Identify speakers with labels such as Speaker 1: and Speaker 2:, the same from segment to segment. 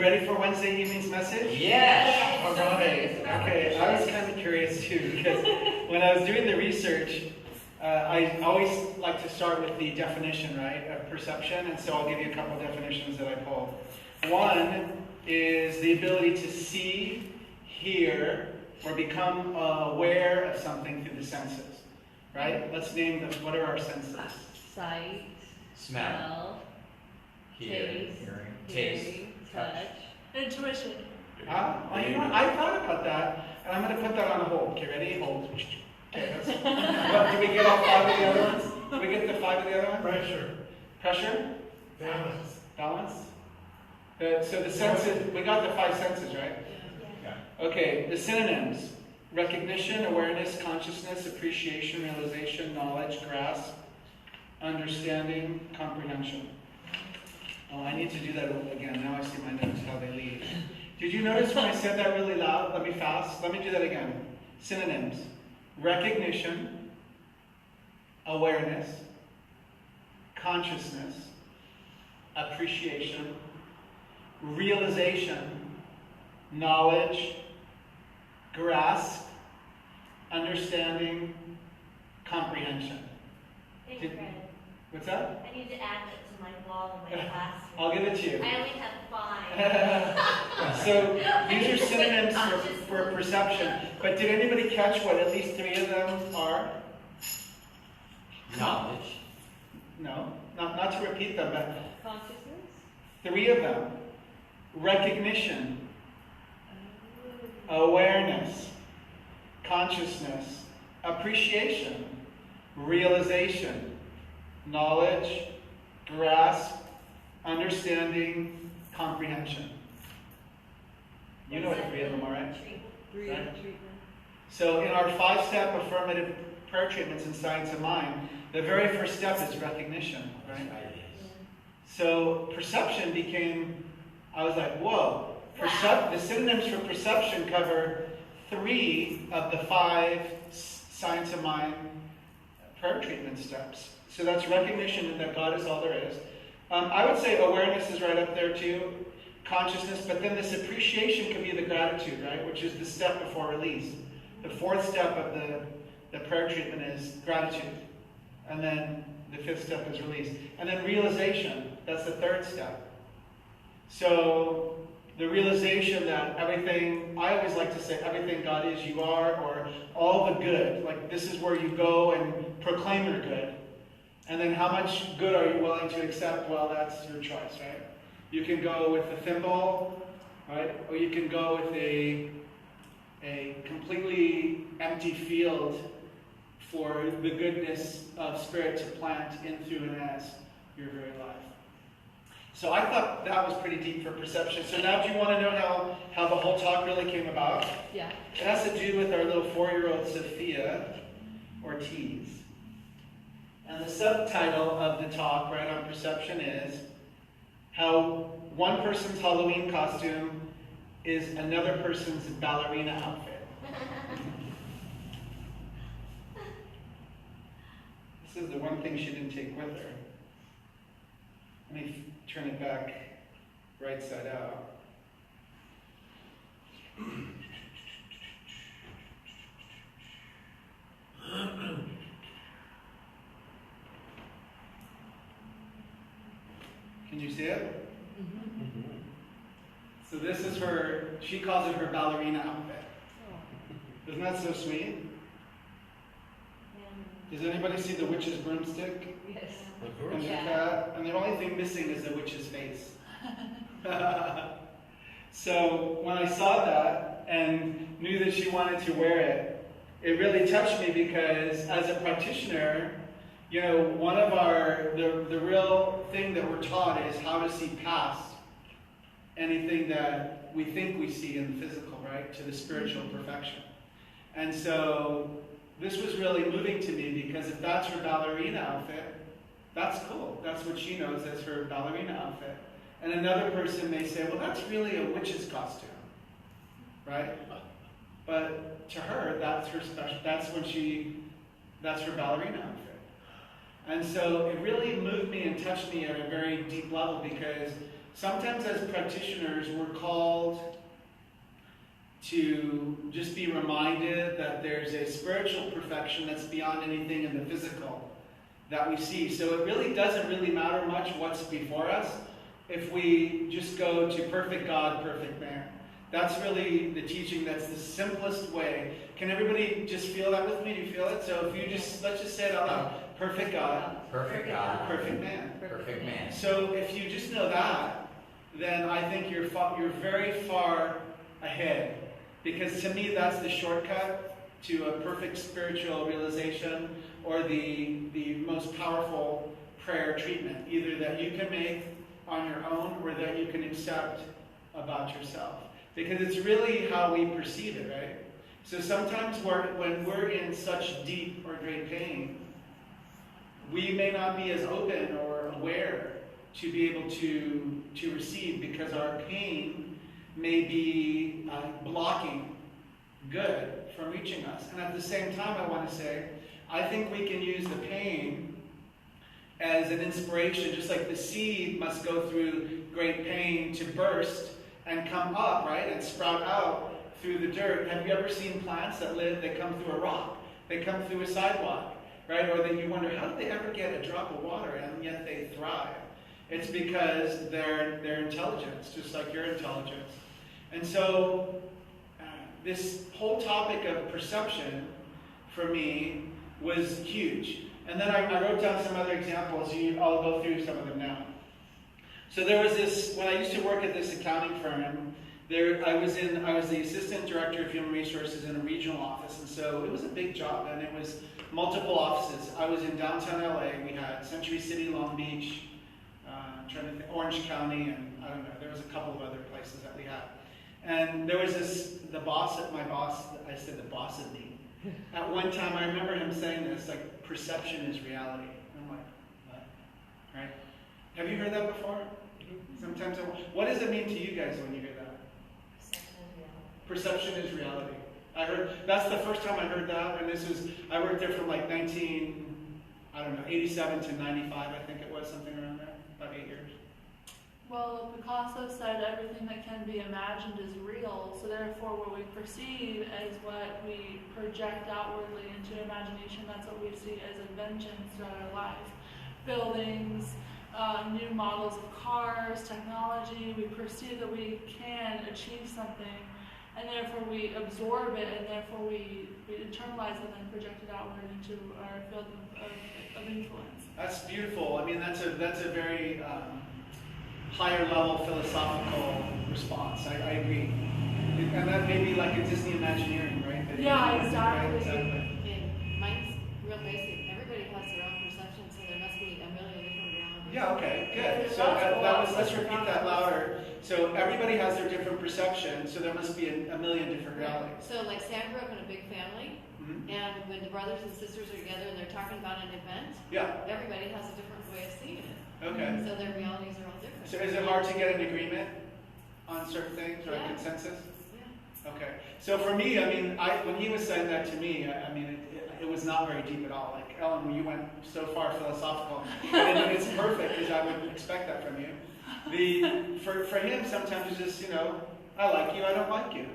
Speaker 1: ready for Wednesday evening's message?
Speaker 2: Yes!
Speaker 1: All right. Okay, I was kind of curious too, because when I was doing the research, I always like to start with the definition, right, of perception, and so I'll give you a couple definitions that I pulled. One is the ability to see, hear, or become aware of something through the senses, right? Let's name them. What are our senses?
Speaker 3: Sight,
Speaker 2: Smell,
Speaker 3: taste,
Speaker 2: taste,
Speaker 3: touch,
Speaker 4: intuition.
Speaker 1: Well, you know, I thought about that, and I'm going to put that on hold. Okay, ready? Hold. Okay, that's, well, do we get all 5 of the other ones? Do we get the 5 of the other ones?
Speaker 5: Pressure.
Speaker 1: Pressure?
Speaker 5: Balance.
Speaker 1: Balance? So the senses, we got the 5 senses, right?
Speaker 5: Yeah.
Speaker 1: Okay, the synonyms. Recognition, awareness, consciousness, appreciation, realization, knowledge, grasp, understanding, comprehension. Oh, I need to do that again. Now I see my notes, how they lead. Did you notice when I said that really loud? Let me fast. Let me do that again. Synonyms. Recognition, awareness, consciousness, appreciation, realization, knowledge, grasp, understanding, comprehension.
Speaker 4: Thank you, Fred.
Speaker 1: What's that?
Speaker 4: I need to add that to my wall in my classroom.
Speaker 1: I'll give it to you.
Speaker 4: I only have 5.
Speaker 1: So these are synonyms for perception. But did anybody catch what at least 3 of them are?
Speaker 2: knowledge,
Speaker 1: No, not to repeat them, but
Speaker 3: consciousness,
Speaker 1: 3 of them. Recognition, awareness, consciousness, appreciation, realization, knowledge, grasp, understanding, comprehension. You know what 3 of them are, right?
Speaker 3: treatment.
Speaker 1: So in our 5-step affirmative prayer treatments in Science of Mind, the very first step is recognition, right? So perception became, I was like, whoa. The synonyms for perception cover 3 of the 5 Science of Mind prayer treatment steps. So that's recognition that God is all there is. I would say awareness is right up there too, consciousness, but then this appreciation could be the gratitude, right? Which is the step before release. The 4th step of the prayer treatment is gratitude. And then the 5th step is release. And then realization, that's the 3rd step. So the realization that everything, I always like to say, everything God is, you are, or all the good. Like this is where you go and proclaim your good. And then how much good are you willing to accept? Well, that's your choice, right? You can go with a thimble, right? Or you can go with a completely empty field for the goodness of Spirit to plant in, through, and as your very life. So I thought that was pretty deep for perception. So now do you want to know how the whole talk really came about?
Speaker 3: Yeah.
Speaker 1: It has to do with our little 4-year-old Sophia, or Tease. And the subtitle of the talk, right on perception, is how one person's Halloween costume is another person's ballerina outfit. This is the one thing she didn't take with her. Let me turn it back right side out. Can you see it?
Speaker 3: Mm-hmm.
Speaker 1: So this is her, she calls it her ballerina outfit. Isn't that so sweet? Does anybody see the witch's broomstick?
Speaker 3: Yes.
Speaker 1: And the
Speaker 3: Yeah.
Speaker 1: cat? And the only thing missing is the witch's face. So when I saw that and knew that she wanted to wear it, it really touched me because as a practitioner, you know, one of the real thing that we're taught is how to see past anything that we think we see in the physical, right, to the spiritual perfection. And so this was really moving to me because if that's her ballerina outfit, that's cool. That's what she knows as her ballerina outfit. And another person may say, well, that's really a witch's costume, right? But to her, that's her special. That's her ballerina outfit. And so it really moved me and touched me at a very deep level because sometimes as practitioners, we're called to just be reminded that there's a spiritual perfection that's beyond anything in the physical that we see. So it really doesn't really matter much what's before us if we just go to perfect God, perfect man. That's really the teaching. That's the simplest way. Can everybody just feel that with me? Do you feel it? So if you just, let's just say it out loud. Perfect God,
Speaker 2: Perfect God.
Speaker 1: perfect man.
Speaker 2: Perfect man.
Speaker 1: So if you just know that, then I think you're very far ahead. Because to me, that's the shortcut to a perfect spiritual realization, or the most powerful prayer treatment, either that you can make on your own or that you can accept about yourself. Because it's really how we perceive it, right? So sometimes when we're in such deep or great pain, we may not be as open or aware to be able to receive, because our pain may be blocking good from reaching us. And at the same time, I want to say, I think we can use the pain as an inspiration, just like the seed must go through great pain to burst and come up, right, and sprout out through the dirt. Have you ever seen plants that they come through a rock, they come through a sidewalk, right? Or then you wonder, how do they ever get a drop of water and yet they thrive? It's because they're intelligence, just like your intelligence. And so this whole topic of perception for me was huge. And then I wrote down some other examples. I'll go through some of them now. So there was this, when I used to work at this accounting firm, I was the assistant director of human resources in a regional office, and so it was a big job, and it was multiple offices. I was in downtown LA. We had Century City, Long Beach, Orange County, and I don't know, there was a couple of other places that we had. And there was the boss of me. At one time, I remember him saying this, like, perception is reality. And I'm like, what? Right? Have you heard that before? Sometimes, what does it mean to you guys when you hear that? Perception is reality. That's the first time I heard that, and I worked there from like 87 to 95, I think it was, something around there, about 8 years.
Speaker 6: Well, Picasso said everything that can be imagined is real, so therefore what we perceive as what we project outwardly into imagination, that's what we see as inventions throughout our life. Buildings, new models of cars, technology, we perceive that we can achieve something, and therefore we absorb it, and therefore we internalize it and project it outward into our field of influence.
Speaker 1: That's beautiful. I mean, that's a very higher level philosophical response. I agree. And that may be like a Disney Imagineering, right?
Speaker 6: Yeah, exactly.
Speaker 1: Right, exactly.
Speaker 3: Okay, mine's real basic. Everybody has their own perception, so there must be a million different realities.
Speaker 1: Yeah, okay, good. So let's repeat that louder. So everybody has their different perception, so there must be a million different realities.
Speaker 3: So like Sam grew up in a big family, and when the brothers and sisters are together and they're talking about an event,
Speaker 1: Yeah,
Speaker 3: everybody has a different way of seeing it.
Speaker 1: okay.
Speaker 3: So their realities are all different.
Speaker 1: So is it hard to get an agreement on certain things, or a
Speaker 3: Yeah.
Speaker 1: consensus?
Speaker 3: Yeah.
Speaker 1: Okay. So for me, I mean, when he was saying that to me, I mean, it was not very deep at all. Like, Ellen, you went so far philosophical, and it's perfect, because I wouldn't expect that from you. For him, sometimes it's just, I like you, I don't like you.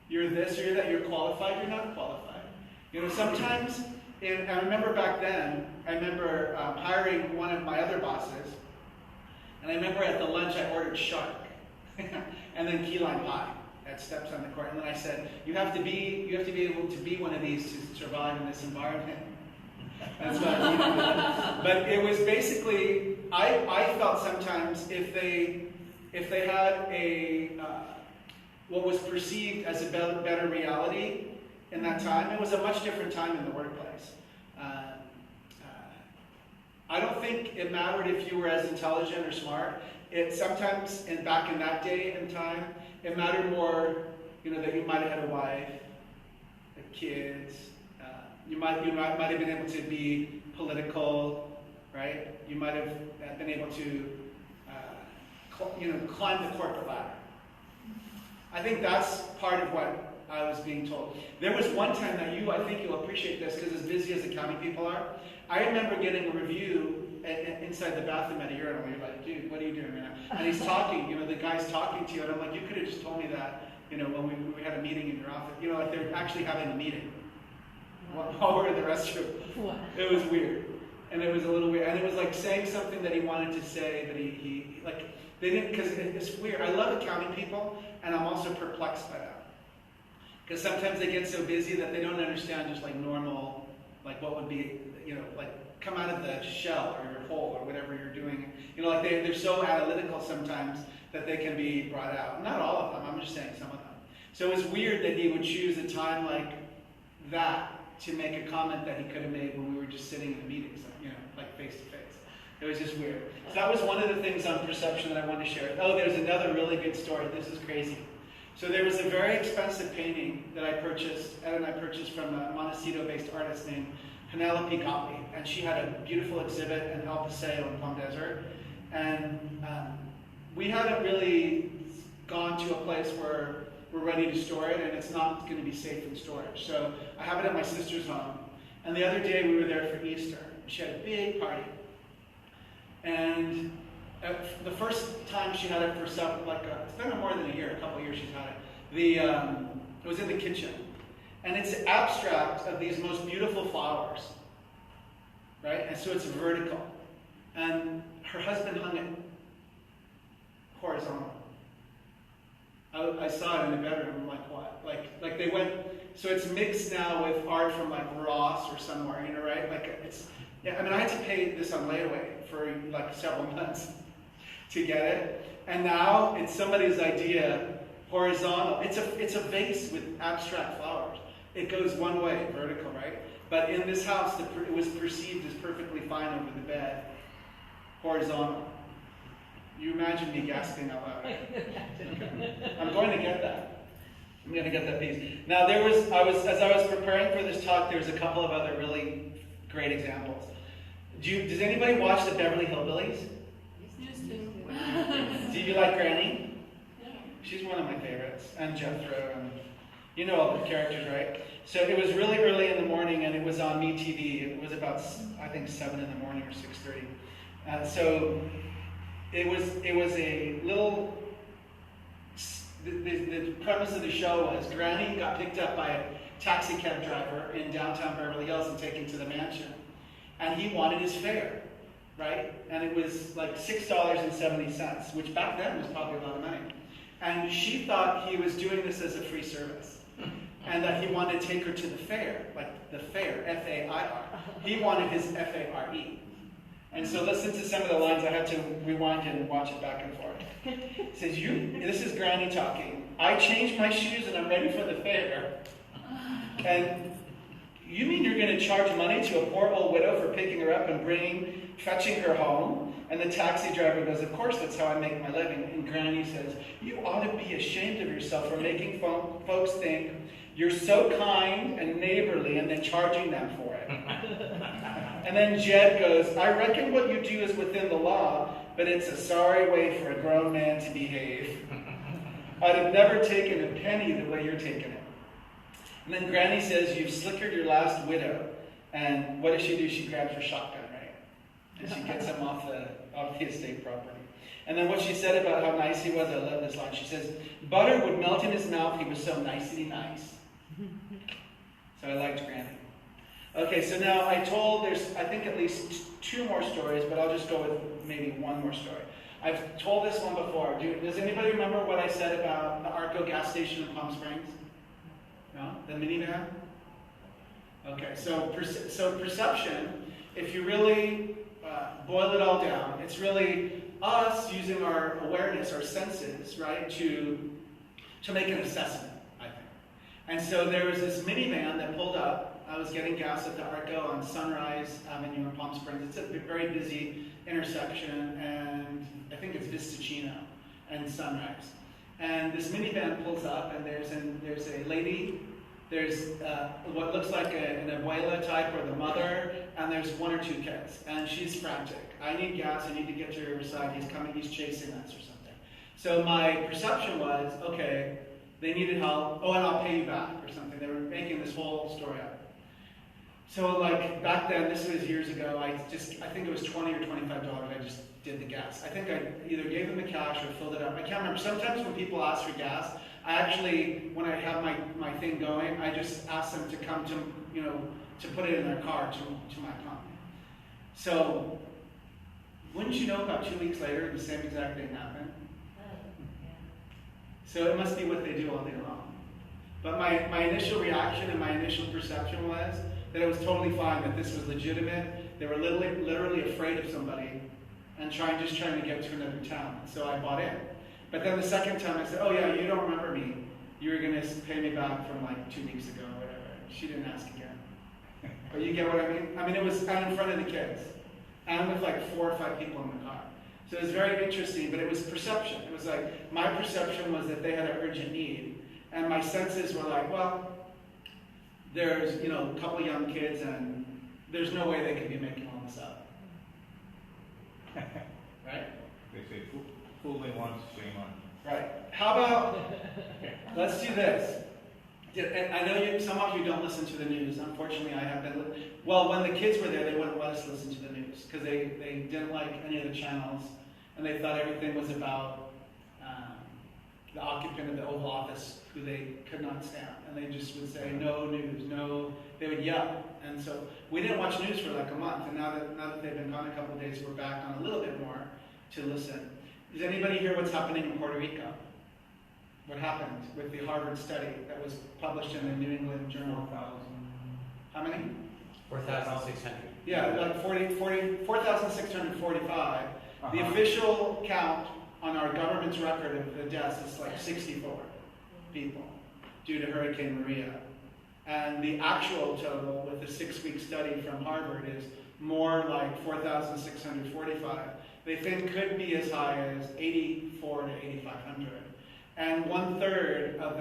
Speaker 1: You're this or you're that. You're qualified, you're not qualified. Sometimes, and I remember back then, hiring one of my other bosses, and I remember at the lunch I ordered shark, and then key lime pie at Steps on the Court, and then I said, you have to be able to be one of these to survive in this environment. That's what I needed. But it was basically, I felt sometimes if they had what was perceived as a better reality in that time, it was a much different time in the workplace. I don't think it mattered if you were as intelligent or smart. It sometimes, and back in that day and time, it mattered more, that you might have had a wife, kids. You might have been able to be political, right? You might have been able to, climb the corporate ladder. I think that's part of what I was being told. There was one time that I think you'll appreciate this, because as busy as accounting people are, I remember getting a review inside the bathroom at a urinal. You're like, dude, what are you doing right now? And he's talking, the guy's talking to you, and I'm like, you could have just told me that, when we had a meeting in your office. Like they're actually having a meeting while we're in the restroom.
Speaker 2: What?
Speaker 1: It was weird. And it was a little weird. And it was like saying something that he wanted to say, but he they didn't, because it's weird. I love accounting people, and I'm also perplexed by that. Because sometimes they get so busy that they don't understand just like normal, like what would be, like come out of the shell or your hole or whatever you're doing. Like they're so analytical sometimes that they can be brought out. Not all of them, I'm just saying some of them. So it was weird that he would choose a time like that to make a comment that he could have made when we were just sitting in a meeting, like face to face. It was just weird. So that was one of the things on perception that I wanted to share. Oh, there's another really good story. This is crazy. So there was a very expensive painting that I purchased, Ed and I purchased from a Montecito-based artist named Penelope Gottlieb, and she had a beautiful exhibit in El Paseo in Palm Desert, and we haven't really gone to a place where we're ready to store it, and it's not going to be safe in storage. So I have it at my sister's home, and the other day we were there for Easter. She had a big party, and the first time she had it for some, it's been more than a year, a couple of years she's had it. It was in the kitchen, and it's an abstract of these most beautiful flowers, right? And so it's vertical, and her husband hung it horizontal. I saw it in the bedroom. I'm like, what? Like they went. So it's mixed now with art from like Ross or somewhere, right? I had to pay this on layaway for like several months to get it, and now it's somebody's idea, horizontal. It's a vase with abstract flowers. It goes one way, vertical, right? But in this house, it was perceived as perfectly fine over the bed, horizontal. You imagine me gasping out loud. Right? I'm going to get that. I'm going to get that piece. Now as I was preparing for this talk, there was a couple of other really great examples. Does anybody watch the Beverly Hillbillies?
Speaker 6: Used to.
Speaker 1: Do you like Granny?
Speaker 6: Yeah.
Speaker 1: She's one of my favorites, and Jethro, and you know all the characters, right? So it was really early in the morning, and it was on MeTV. It was about, I think, 7 in the morning or 6:30. So it was a little. The premise of the show was Granny got picked up by a taxi cab driver in downtown Beverly Hills and taken to the mansion, and he wanted his fare, right? And it was like $6.70, which back then was probably a lot of money. And she thought he was doing this as a free service, and that he wanted to take her to the fair, like the fair, F-A-I-R. He wanted his F-A-R-E. And so listen to some of the lines. I had to rewind and watch it back and forth. It says, this is Granny talking. I changed my shoes and I'm ready for the fair. And you mean you're going to charge money to a poor old widow for picking her up and fetching her home? And the taxi driver goes, of course, that's how I make my living. And Granny says, you ought to be ashamed of yourself for making folks think you're so kind and neighborly and then charging them for it. And then Jed goes, I reckon what you do is within the law, but it's a sorry way for a grown man to behave. I'd have never taken a penny the way you're taking it. And then Granny says, you've slickered your last widow. And what does she do? She grabs her shotgun, right? And she gets him off the estate property. And then what she said about how nice he was, I love this line. She says, butter would melt in his mouth. He was so nicely nice. So I liked Granny. Okay, so now there's, I think, at least 2 more stories, but I'll just go with maybe 1 more story. I've told this one before. Does anybody remember what I said about the Arco gas station in Palm Springs? No? The minivan? Okay, so perception, if you really boil it all down, it's really us using our awareness, our senses, right, to make an assessment, I think. And so there was this minivan that pulled up. I was getting gas at the Arco on Sunrise Avenue in Palm Springs. It's a very busy intersection, and I think it's Vistachino and Sunrise. And this minivan pulls up, and there's a lady. There's what looks like an abuela type, or the mother, and there's 1 or 2 kids. And she's frantic. I need gas. I need to get to the riverside. He's coming. He's chasing us or something. So my perception was, okay, they needed help. Oh, and I'll pay you back or something. They were making this whole story up. So like back then, this was years ago, I think it was $20 or $25, I just did the gas. I think I either gave them the cash or filled it up. I can't remember. Sometimes when people ask for gas, I actually, when I have my thing going, I just ask them to come to, to put it in their car to my pump. So, wouldn't you know, about 2 weeks later, the same exact thing happened? So it must be what they do all day long. But my initial reaction and my initial perception was that it was totally fine, that this was legitimate. They were literally afraid of somebody and just trying to get to another town. So I bought in. But then the second time I said, oh yeah, you don't remember me. You were going to pay me back from like 2 weeks ago or whatever. She didn't ask again. But you get what I mean? I mean, it was in front of the kids. And with like 4 or 5 people in the car. So it was very interesting, but it was perception. It was like, my perception was that they had an urgent need. And my senses were like, well, there's, a couple of young kids and there's no way they could be making all this up. Right?
Speaker 5: They say, fool me once, shame on you.
Speaker 1: Right. How about, let's do this. And I know some of you don't listen to the news. Unfortunately, I have been. Well, when the kids were there, they wouldn't let us listen to the news because they didn't like any of the channels, and they thought everything was about the occupant of the Oval Office, who they could not stand, and they just would say no news, no. They would yell, and so we didn't watch news for like a month. And now that they've been gone a couple of days, we're back on a little bit more to listen. Does anybody hear what's happening in Puerto Rico? What happened with the Harvard study that was published in the New England Journal?
Speaker 5: 4,000.
Speaker 1: How many?
Speaker 2: 4,600.
Speaker 1: Yeah, like 4,645. The
Speaker 5: Uh-huh.
Speaker 1: official count on our government's record of the deaths is like 64 people due to Hurricane Maria. And the actual total with the 6-week study from Harvard is more like 4,645. They think could be as high as 84 to 8,500. And 1/3 of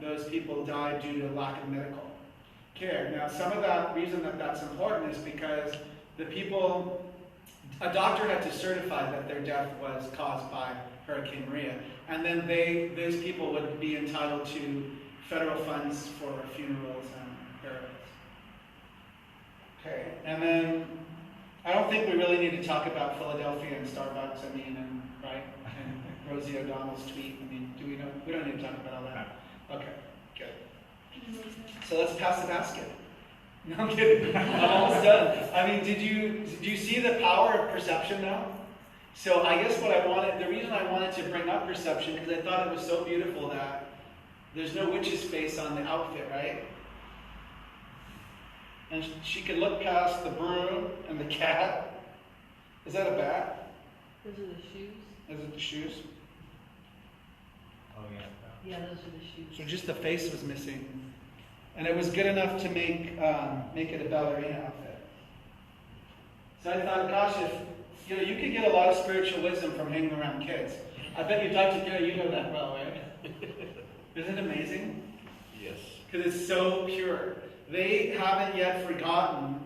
Speaker 1: those people died due to lack of medical care. Now, some of that reason that that's important is because a doctor had to certify that their death was caused by Hurricane Maria. And then those people would be entitled to federal funds for funerals and burials. Okay, and then I don't think we really need to talk about Philadelphia and Starbucks, right? And Rosie O'Donnell's tweet. Do we know? We don't need to talk about all that. Okay, good. So let's pass the basket. No, I'm kidding. I'm almost done. I mean, did you see the power of perception now? So I guess the reason I wanted to bring up perception, because I thought it was so beautiful that there's no witch's face on the outfit, right? And she could look past the broom and the cat. Is that a bat?
Speaker 3: Those are the shoes.
Speaker 1: Is it the shoes?
Speaker 5: Oh, yeah.
Speaker 3: Yeah, those are the shoes.
Speaker 1: So just the face was missing. And it was good enough to make it a ballerina outfit. So I thought, gosh, if you could get a lot of spiritual wisdom from hanging around kids. I bet you Dr. Gary, you know that well, right? Isn't it amazing?
Speaker 2: Yes.
Speaker 1: Because it's so pure. They haven't yet forgotten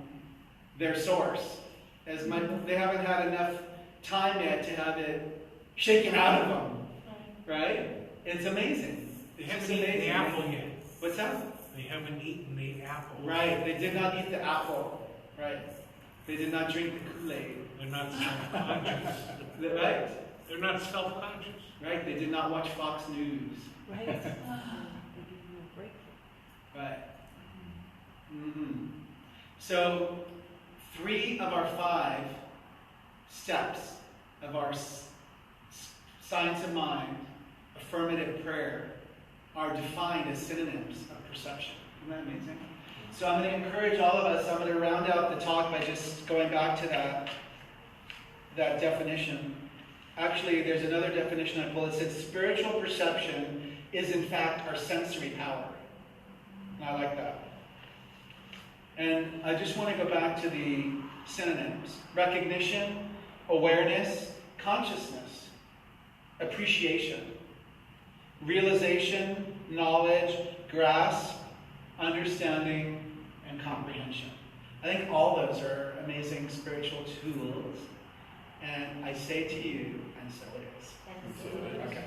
Speaker 1: their source. They haven't had enough time yet to have it shaken out of them. Right? It's amazing.
Speaker 7: They
Speaker 1: It's
Speaker 7: haven't
Speaker 1: just
Speaker 7: eaten the
Speaker 1: amazing.
Speaker 7: apple yet.
Speaker 1: What's that?
Speaker 7: They haven't eaten the apple.
Speaker 1: Right. They did not eat the apple. Right. They did not drink the Kool-Aid.
Speaker 7: They're not self-conscious.
Speaker 1: Right.
Speaker 7: They're not self-conscious.
Speaker 1: Right. They did not watch Fox News.
Speaker 3: Right. They give you a break.
Speaker 1: Right. Mm-hmm. So, 3 of our 5 steps of our science of mind, affirmative prayer, are defined as synonyms of perception. Isn't that amazing? So I'm going to encourage all of us, I'm going to round out the talk by just going back to that definition. Actually, there's another definition I pulled. It says spiritual perception is in fact our sensory power. And I like that. And I just want to go back to the synonyms. Recognition, awareness, consciousness, appreciation, realization, knowledge, grasp, understanding, and comprehension. I think all those are amazing spiritual tools. And I say to you, and so it is.
Speaker 4: That's
Speaker 1: Okay.